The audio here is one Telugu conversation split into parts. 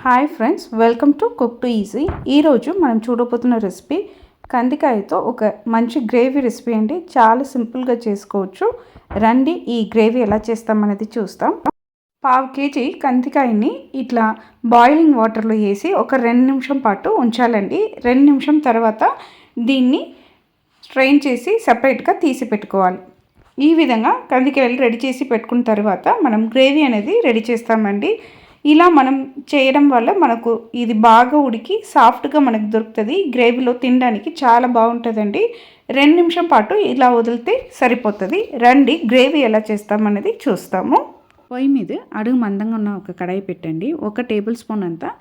Hi friends, welcome to cook to easy. ఈరోజు మనం చూడబోతున్న రెసిపీ కందికాయతో ఒక మంచి గ్రేవీ రెసిపీ అండి. చాలా సింపుల్గా చేసుకోవచ్చు. రండి ఈ గ్రేవీ ఎలా చేస్తామనేది చూస్తాం. 1/2 kg కందికాయని ఇట్లా బాయిలింగ్ వాటర్లో వేసి ఒక 2 నిమిషం పాటు ఉంచాలండి. 2 నిమిషం తర్వాత దీన్ని స్ట్రెయిన్ చేసి సపరేట్గా తీసి పెట్టుకోవాలి. ఈ విధంగా కందికాయలు రెడీ చేసి పెట్టుకున్న తర్వాత మనం గ్రేవీ అనేది రెడీ చేస్తామండి. ఇలా మనం చేయడం వల్ల మనకు ఇది బాగా ఉడికి సాఫ్ట్గా మనకు దొరుకుతుంది. గ్రేవీలో తినడానికి చాలా బాగుంటుందండి. 2 నిమిషం పాటు ఇలా వదిలితే సరిపోతుంది. రండి గ్రేవీ ఎలా చేస్తామనేది చూస్తాము. పొయ్యి మీద అడుగు మందంగా ఉన్న ఒక కడాయి పెట్టండి. 1 టేబుల్ స్పూన్ అంతా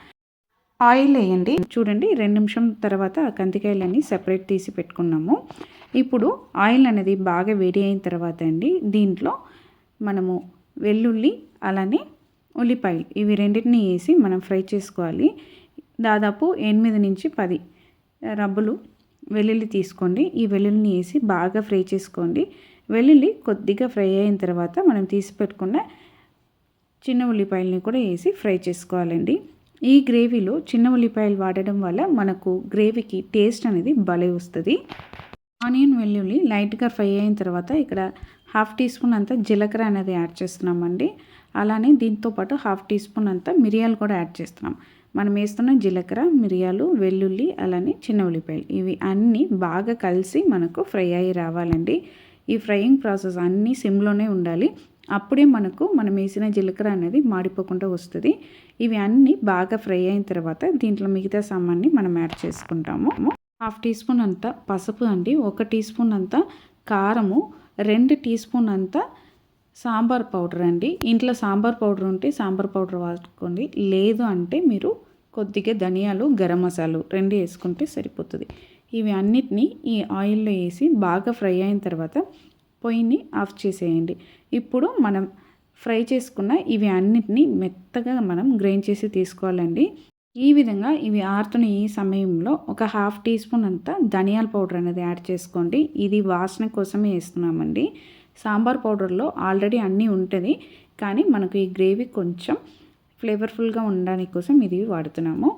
ఆయిల్ వేయండి. చూడండి 2 నిమిషం తర్వాత ఆ కందికాయలన్నీ సెపరేట్ తీసి పెట్టుకున్నాము. ఇప్పుడు ఆయిల్ అనేది బాగా వేడి అయిన తర్వాత అండి దీంట్లో మనము వెల్లుల్లి అలానే ఉల్లిపాయలు ఇవి రెండింటిని వేసి మనం ఫ్రై చేసుకోవాలి. దాదాపు 8 నుంచి 10 రబ్బులు వెల్లుల్లి తీసుకోండి. ఈ వెల్లుల్లిని వేసి బాగా ఫ్రై చేసుకోండి. వెల్లుల్లి కొద్దిగా ఫ్రై అయిన తర్వాత మనం తీసి పెట్టుకున్న చిన్న ఉల్లిపాయలని కూడా వేసి ఫ్రై చేసుకోవాలండి. ఈ గ్రేవీలో చిన్న ఉల్లిపాయలు వాడడం వల్ల మనకు గ్రేవీకి టేస్ట్ అనేది భలే వస్తుంది. ఆనియన్ వెల్లుల్లి లైట్గా ఫ్రై అయిన తర్వాత ఇక్కడ 1/2 టీ స్పూన్ అంతా జీలకర్ర అనేది యాడ్ చేస్తున్నామండి. అలానే దీంతోపాటు 1/2 టీ స్పూన్ అంతా మిరియాలు కూడా యాడ్ చేస్తున్నాం. మనం వేస్తున్న జీలకర్ర, మిరియాలు, వెల్లుల్లి అలానే చిన్న ఉల్లిపాయలు ఇవి అన్నీ బాగా కలిసి మనకు ఫ్రై అయ్యి రావాలండి. ఈ ఫ్రైయింగ్ ప్రాసెస్ అన్నీ సిమ్లోనే ఉండాలి. అప్పుడే మనం వేసిన జీలకర్ర అనేది మాడిపోకుండా వస్తుంది. ఇవి అన్నీ బాగా ఫ్రై అయిన తర్వాత దీంట్లో మిగతా సామాన్ని మనం యాడ్ చేసుకుంటాము. 1/2 టీ స్పూన్ అంతా పసుపు అండి, 1 టీ స్పూన్ అంతా కారము, 2 టీ స్పూన్ అంతా సాంబార్ పౌడర్ అండి. ఇంట్లో సాంబార్ పౌడర్ ఉంటే సాంబార్ పౌడర్ వాడుకోండి. లేదు అంటే మీరు కొద్దిగా ధనియాలు, గరం మసాలు 2 వేసుకుంటే సరిపోతుంది. ఇవి అన్నిటినీ ఈ ఆయిల్లో వేసి బాగా ఫ్రై అయిన తర్వాత పొయ్యిని ఆఫ్ చేసేయండి. ఇప్పుడు మనం ఫ్రై చేసుకున్న ఇవి అన్నిటినీ మెత్తగా మనం గ్రైండ్ చేసి తీసుకోవాలండి. ఈ విధంగా ఇవి ఆరుతున్న ఈ సమయంలో ఒక 1/2 టీ స్పూన్ అంతా ధనియాల పౌడర్ అనేది యాడ్ చేసుకోండి. ఇది వాసన కోసమే వేస్తున్నామండి. సాంబార్ పౌడర్లో ఆల్రెడీ అన్నీ ఉంటుంది, కానీ మనకు ఈ గ్రేవీ కొంచెం ఫ్లేవర్ఫుల్గా ఉండడానికి కోసం ఇది వాడుతున్నాము.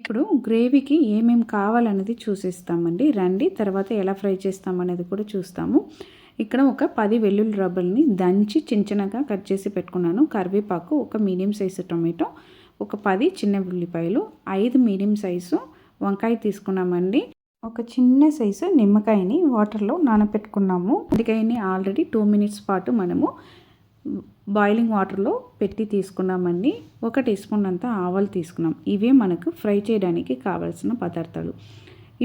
ఇప్పుడు గ్రేవీకి ఏమేమి కావాలనేది చూసేస్తామండి. రండి తర్వాత ఎలా ఫ్రై చేస్తామనేది కూడా చూస్తాము. ఇక్కడ ఒక 10 వెల్లుల్లి రబ్బల్ని దంచి చిన్నగా కట్ చేసి పెట్టుకున్నాను. కరివేపాకు, ఒక మీడియం సైజు టొమాటో, ఒక 10 చిన్న ఉల్లిపాయలు, 5 మీడియం సైజు వంకాయ తీసుకున్నామండి. ఒక చిన్న సైజు నిమ్మకాయని వాటర్లో నానబెట్టుకున్నాము. నిమ్మకాయని ఆల్రెడీ 2 మినిట్స్ పాటు మనము బాయిలింగ్ వాటర్లో పెట్టి తీసుకున్నామండి. 1 టీ స్పూన్ అంతా ఆవాలు తీసుకున్నాం. ఇవే మనకు ఫ్రై చేయడానికి కావాల్సిన పదార్థాలు.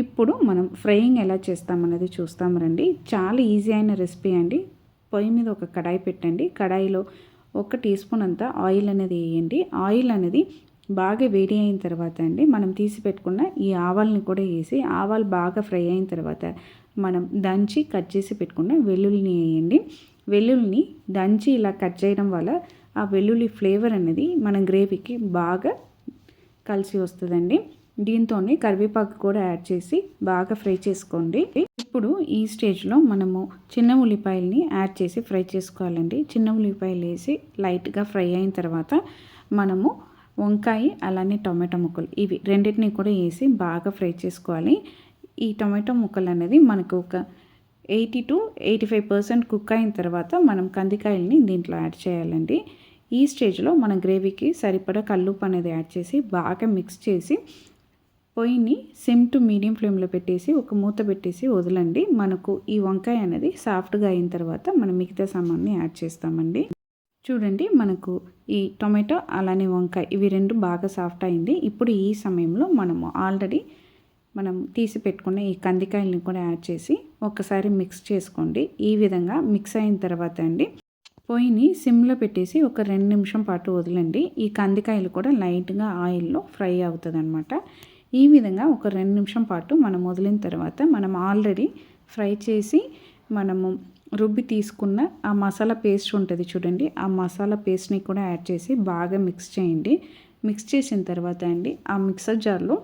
ఇప్పుడు మనం ఫ్రైయింగ్ ఎలా చేస్తామనేది చూస్తాం రండి. చాలా ఈజీ అయిన రెసిపీ అండి. పొయ్యి మీద ఒక కడాయి పెట్టండి. కడాయిలో 1 టీ స్పూన్ అంతా ఆయిల్ అనేది వేయండి. ఆయిల్ అనేది బాగా వేడి అయిన తర్వాత అండి మనం తీసి పెట్టుకున్న ఈ ఆవాల్ని కూడా వేసి ఆవాలు బాగా ఫ్రై అయిన తర్వాత మనం దంచి కట్ చేసి పెట్టుకున్న వెల్లుల్లిని వేయండి. వెల్లుల్లిని దంచి ఇలా కట్ చేయడం వల్ల ఆ వెల్లుల్లి ఫ్లేవర్ అనేది మన గ్రేవీకి బాగా కలిసి వస్తుందండి. దీంతోనే కరివేపాకు కూడా యాడ్ చేసి బాగా ఫ్రై చేసుకోండి. ఇప్పుడు ఈ స్టేజ్లో మనము చిన్న ఉల్లిపాయలని యాడ్ చేసి ఫ్రై చేసుకోవాలండి. చిన్న ఉల్లిపాయలు వేసి లైట్గా ఫ్రై అయిన తర్వాత మనము వంకాయ అలానే టొమాటో ముక్కలు ఇవి రెండింటిని కూడా వేసి బాగా ఫ్రై చేసుకోవాలి. ఈ టొమాటో ముక్కలు అనేది మనకు ఒక 80 to 85% కుక్ అయిన తర్వాత మనం కందికాయలని దీంట్లో యాడ్ చేయాలండి. ఈ స్టేజ్లో మన గ్రేవీకి సరిపడా కల్లుప్పు అనేది యాడ్ చేసి బాగా మిక్స్ చేసి పొయ్యిని సిమ్ టు మీడియం ఫ్లేమ్లో పెట్టేసి ఒక మూత పెట్టేసి వదలండి. మనకు ఈ వంకాయ అనేది సాఫ్ట్గా అయిన తర్వాత మనం మిగతా సామాన్ని యాడ్ చేస్తామండి. చూడండి మనకు ఈ టొమాటో అలానే వంకాయ ఇవి 2 బాగా సాఫ్ట్ అయింది. ఇప్పుడు ఈ సమయంలో మనము ఆల్రెడీ మనం తీసి పెట్టుకున్న ఈ కందికాయలని కూడా యాడ్ చేసి ఒకసారి మిక్స్ చేసుకోండి. ఈ విధంగా మిక్స్ అయిన తర్వాత అండి పొయ్యిని సిమ్లో పెట్టేసి ఒక 2 నిమిషం పాటు వదలండి. ఈ కందికాయలు కూడా లైట్గా ఆయిల్లో ఫ్రై అవుతుంది అనమాట. ఈ విధంగా ఒక 2 నిమిషం పాటు మనం వదిలిన తర్వాత మనం ఆల్రెడీ ఫ్రై చేసి మనము రుబ్బి తీసుకున్న ఆ మసాలా పేస్ట్ ఉంటుంది చూడండి, ఆ మసాలా పేస్ట్ని కూడా యాడ్ చేసి బాగా మిక్స్ చేయండి. మిక్స్ చేసిన తర్వాత అండి ఆ మిక్సర్ జార్లో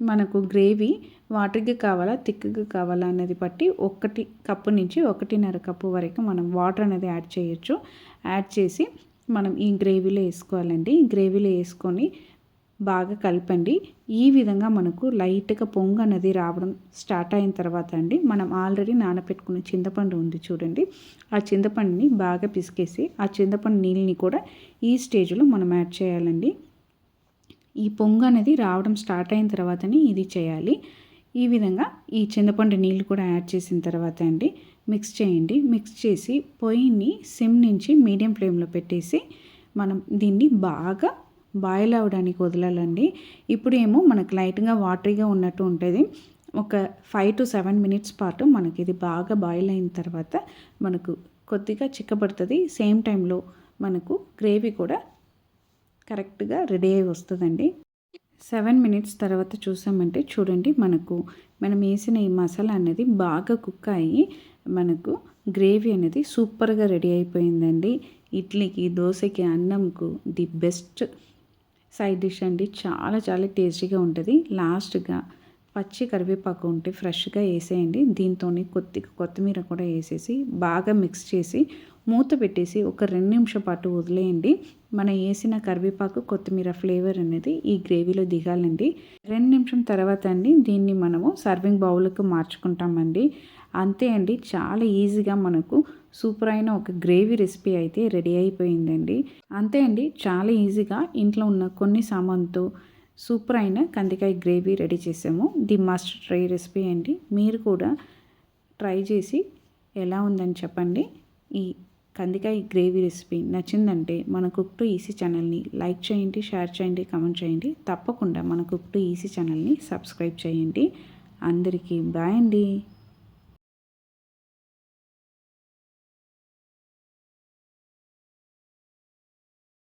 మనకు గ్రేవీ వాటర్గా కావాలా థిక్గా కావాలా అనేది బట్టి 1 కప్పు నుంచి 1.5 కప్పు వరకు మనం వాటర్ అనేది యాడ్ చేయొచ్చు. యాడ్ చేసి మనం ఈ గ్రేవీలో వేసుకోవాలండి. గ్రేవీలో వేసుకొని బాగా కలపండి. ఈ విధంగా మనకు లైట్గా పొంగు అనేది రావడం స్టార్ట్ అయిన తర్వాత అండి మనం ఆల్రెడీ నానబెట్టుకున్న చింతపండు ఉంది చూడండి, ఆ చింతపండుని బాగా పిసికేసి ఆ చింతపండు నీళ్ళని కూడా ఈ స్టేజ్లో మనం యాడ్ చేయాలండి. ఈ పొంగు అనేది రావడం స్టార్ట్ అయిన తర్వాతనే ఇది చేయాలి. ఈ విధంగా ఈ చింతపండు నీళ్ళు కూడా యాడ్ చేసిన తర్వాత అండి మిక్స్ చేయండి. మిక్స్ చేసి పొయ్యిని సిమ్ నుంచి మీడియం ఫ్లేమ్లో పెట్టేసి మనం దీన్ని బాగా బాయిల్ అవ్వడానికి వదలాలండి. ఇప్పుడు ఏమో మనకు లైట్గా వాటరీగా ఉన్నట్టు ఉంటుంది. ఒక 5 to 7 మినిట్స్ పాటు మనకి ఇది బాగా బాయిల్ అయిన తర్వాత మనకు కొద్దిగా చిక్కబడుతుంది. సేమ్ టైంలో మనకు గ్రేవీ కూడా కరెక్ట్గా రెడీ అయి వస్తుందండి. 7 మినిట్స్ తర్వాత చూసామంటే చూడండి మనం వేసిన ఈ మసాలా అనేది బాగా కుక్ అయ్యి మనకు గ్రేవీ అనేది సూపర్గా రెడీ అయిపోయిందండి. ఇడ్లీకి, దోశకి, అన్నంకు ది బెస్ట్ సైడ్ డిష్ అండి. చాలా చాలా టేస్టీగా ఉంటుంది. లాస్ట్గా పచ్చి కరివేపాకు ఉంటే ఫ్రెష్గా వేసేయండి. దీంతో కొద్దిగా కొత్తిమీర కూడా వేసేసి బాగా మిక్స్ చేసి మూత పెట్టేసి ఒక 2 నిమిషాల పాటు వదిలేయండి. మనం వేసిన కరివేపాకు, కొత్తిమీర ఫ్లేవర్ అనేది ఈ గ్రేవీలో దిగాలండి. 2 నిమిషం తర్వాత అండి దీన్ని మనము సర్వింగ్ బౌల్కి మార్చుకుంటామండి. అంతే అండి, చాలా ఈజీగా మనకు సూపర్ అయిన ఒక గ్రేవీ రెసిపీ అయితే రెడీ అయిపోయిందండి. అంతే అండి, చాలా ఈజీగా ఇంట్లో ఉన్న కొన్ని సామాన్తో సూపర్ అయిన కందికాయ గ్రేవీ రెడీ చేసాము. ది మస్ట్ ట్రై రెసిపీ అండి. మీరు కూడా ట్రై చేసి ఎలా ఉందని చెప్పండి. ఈ కందికాయ గ్రేవీ రెసిపీ నచ్చిందంటే మన కుక్ టు ఈజీ ఛానల్ని లైక్ చేయండి, షేర్ చేయండి, కామెంట్ చేయండి. తప్పకుండా మన కుక్ టు ఈజీ ఛానల్ని సబ్స్క్రైబ్ చేయండి. అందరికీ బాయ్ అండి.